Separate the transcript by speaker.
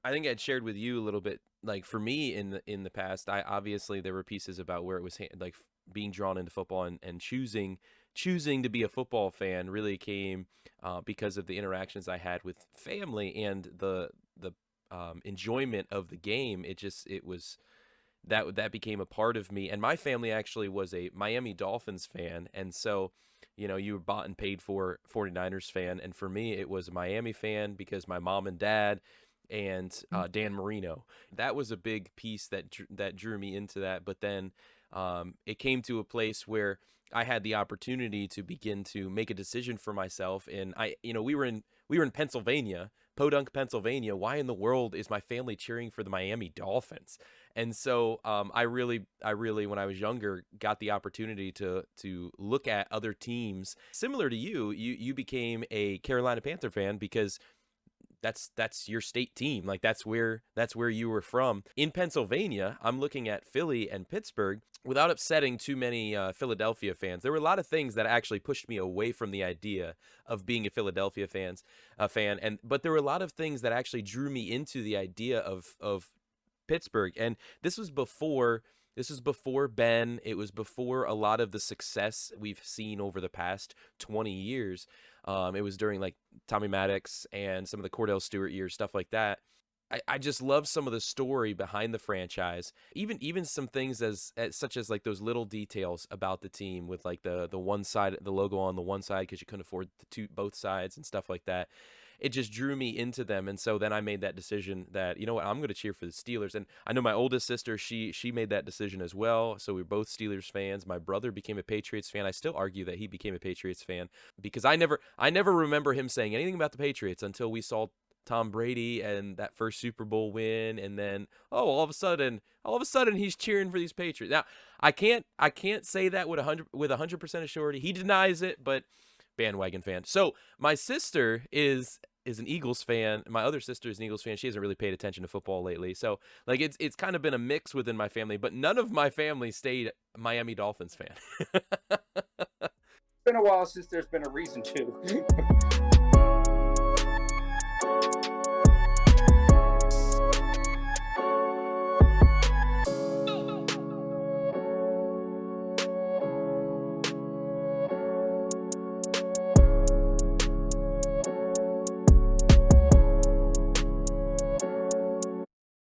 Speaker 1: I think I'd shared with you a little bit. Like for me in the past, I obviously there were pieces about where it was being drawn into football and choosing to be a football fan really came because of the interactions I had with family and the enjoyment of the game. It was that became a part of me. And my family actually was a Miami Dolphins fan, and so you were bought and paid for 49ers fan, and for me it was a Miami fan because my mom and dad and Dan Marino. That was a big piece that drew me into that. But then it came to a place where I had the opportunity to begin to make a decision for myself. And we were in Pennsylvania, Podunk, Pennsylvania. Why in the world is my family cheering for the Miami Dolphins? And so I really, when I was younger, got the opportunity to look at other teams similar to you. You became a Carolina Panther fan because that's your state team. Like that's where you were from. In Pennsylvania, I'm looking at Philly and Pittsburgh without upsetting too many Philadelphia fans. There were a lot of things that actually pushed me away from the idea of being a Philadelphia fan, and but there were a lot of things that actually drew me into the idea of Pittsburgh. And this was before Ben. It was before a lot of the success we've seen over the past 20 years. It was during like Tommy Maddox and some of the Cordell Stewart years, stuff like that. I just love some of the story behind the franchise, even some things as such as like those little details about the team with like the one side, the logo on the one side because you couldn't afford both sides and stuff like that. It just drew me into them, and so then I made that decision that you know what, I'm going to cheer for the Steelers. And I know my oldest sister, she made that decision as well. So we're both Steelers fans. My brother became a Patriots fan. I still argue that he became a Patriots fan because I never remember him saying anything about the Patriots until we saw Tom Brady and that first Super Bowl win, and then all of a sudden he's cheering for these Patriots. Now I can't say that with 100% of surety. He denies it, but bandwagon fan. So my sister is an Eagles fan. My other sister is an Eagles fan. She hasn't really paid attention to football lately. So like it's kind of been a mix within my family, but none of my family stayed Miami Dolphins fan.
Speaker 2: It's been a while since there's been a reason to.